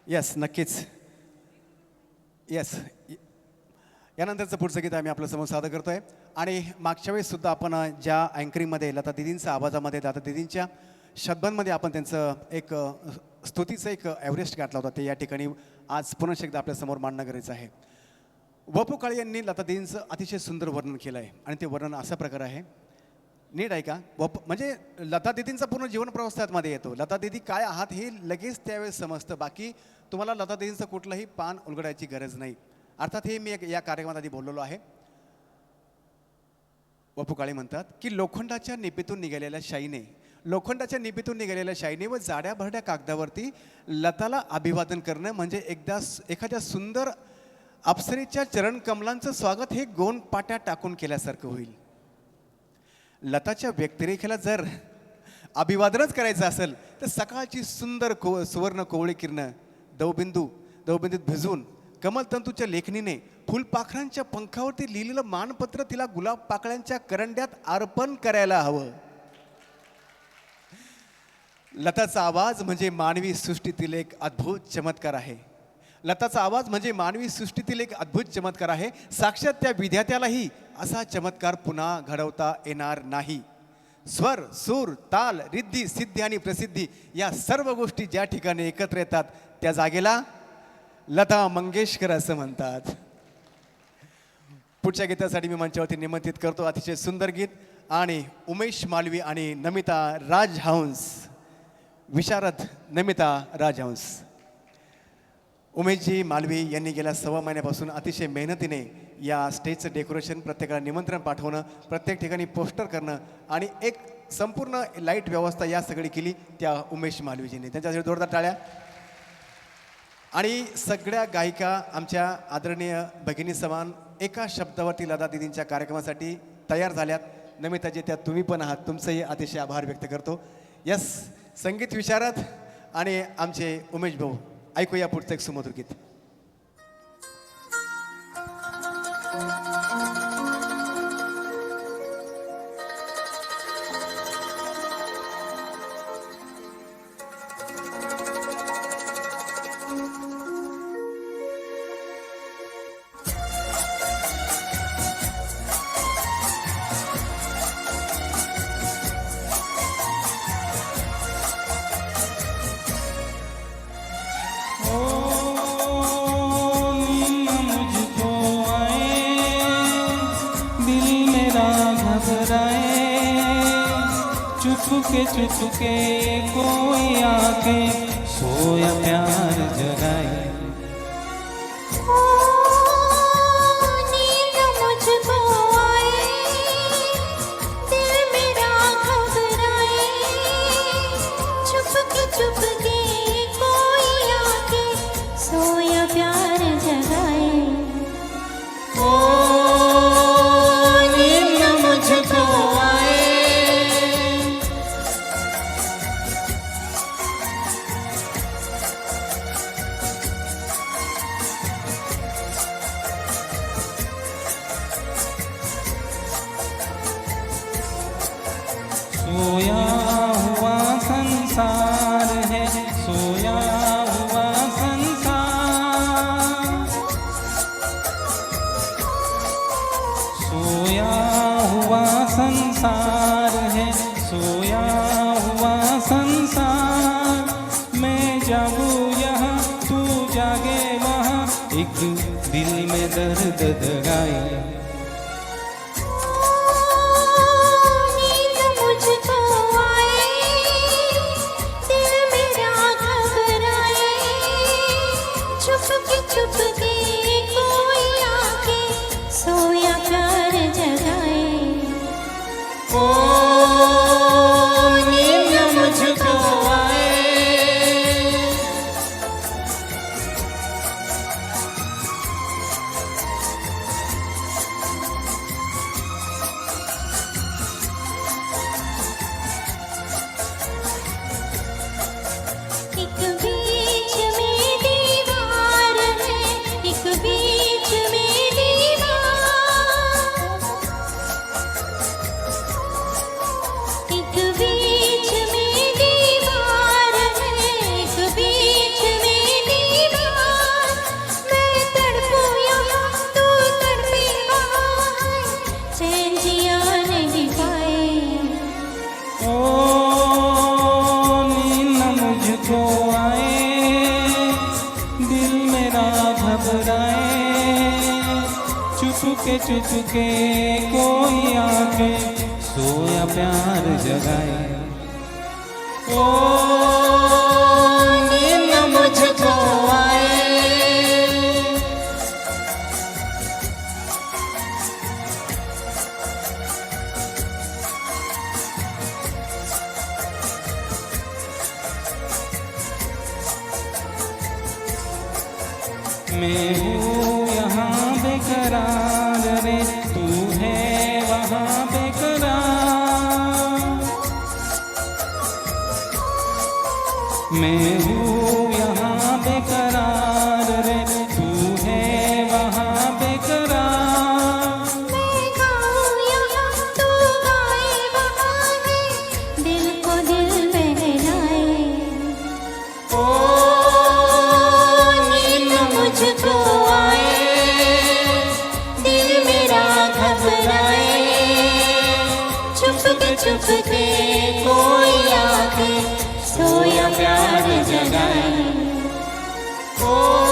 Yes, नक्कीच. Yes. यानंतरचं पुढचं गीत आम्ही आपल्यासमोर सादर करतोय. आणि मागच्या वेळेससुद्धा आपण ज्या अँकरिंगमध्ये लता दीदींच्या आवाजामध्ये, लता दीदींच्या शब्दांमध्ये आपण त्यांचं एक स्तुतीचं एक एव्हरेस्ट गाठला होता, ते या ठिकाणी आज पुन्हा एकदा आपल्यासमोर मांडणं गरजेचं आहे. वपू काळे यांनी लता दीदींचं अतिशय सुंदर वर्णन केलं आहे आणि ते वर्णन असा प्रकार आहे. नीट ऐका. म्हणजे लता दीदींचा पूर्ण जीवन प्रवास त्यामध्ये येतो. लता दीदी काय आहात हे लगेच त्यावेळेस समजतं. बाकी तुम्हाला लता दीदींचं कुठलंही पान उलगडायची गरज नाही. अर्थात हे मी या कार्यक्रमात आधी बोललेलो आहे. वपू काळे म्हणतात की लोखंडाच्या निपीतून निघालेल्या शाईने व जाड्या भरड्या कागदावरती लताला अभिवादन करणं म्हणजे एखाद्या सुंदर अप्सरेच्या चरणकमलांचं स्वागत हे गोन पाट्या टाकून केल्यासारखं होईल. लताच्या व्यक्तिरेखेला जर अभिवादनच करायचं असेल तर सकाळची सुंदर सुवर्ण कोवळी किरणं दवबिंदूत भिजवून कमलतंतूच्या लेखणीने फुलपाखरांच्या पंखावरती लिहिलेलं मानपत्र तिला गुलाब पाकळ्यांच्या करंड्यात अर्पण करायला हवं. लताचा आवाज म्हणजे मानवी सृष्टीतील एक अद्भुत चमत्कार आहे. साक्षात त्या विद्यार्थ्यालाही असा चमत्कार पुन्हा घडवता येणार नाही. स्वर, सूर, ताल, रिद्धी, सिद्धी आणि प्रसिद्धी या सर्व गोष्टी ज्या ठिकाणी एकत्र येतात त्या जागेला लता मंगेशकर असं म्हणतात. पुढच्या गीतासाठी मी मंचावरती निमंत्रित करतो अतिशय सुंदर गीत आणि उमेश मालवी आणि नमिता राजहंस, विशारद नमिता राजहंस. उमेशजी मालवी यांनी गेल्या 1.25 महिन्यापासून अतिशय मेहनतीने या स्टेजचं डेकोरेशन, प्रत्येकाला निमंत्रण पाठवणं, प्रत्येक ठिकाणी पोस्टर करणं आणि एक संपूर्ण लाईट व्यवस्था या सगळी केली त्या उमेश मालवीजींनी. त्यांच्यासाठी जोरदार टाळ्या. आणि सगळ्या गायिका आमच्या आदरणीय भगिनी समान एका शब्दावरती लता दीदींच्या कार्यक्रमासाठी तयार झाल्यात. नमिताजी त्या तुम्ही पण आहात, तुमचंही अतिशय आभार व्यक्त करतो. यस, संगीत विशारद आणि आमचे उमेश भाऊ. ऐकूया पुढचं एक सुमधुर गीत. चुपके कोई आके सोया प्यार जगाए. नींद मुझको आए, दिल मेरा घबराए, चुपके कोई आके सोया प्यार जगाए. नींद मुझको आए, सोया हुआ संसार है, सोया हुआ संसार, सोया हुआ संसार है, सोया हुआ संसार. मैं जागूं यहाँ तू जागे वहाँ, एक दिल में दर्द दगाए. चुपके कोई आके सोया प्यार जगाए. नींद मुझको आए, एक बीच में दीवार है, घबराए, चुपके चुपके कोई आके सोया प्यार जगाए। ओ नींद मुझको आए, मैं हूँ यहाँ बेकरार रे, तू है वहाँ बेकरार। मैं हूँ यहाँ बेकरार रे, तू है वहाँ बेकरार। मैं गाऊं यहाँ तू गाए वहाँ है, दिल को दिल बहलाए। ओ नींद मुझको आए, दिल मेरा घबराए, चुपके चुपके कोई आके सोया प्यार जगाए। ओ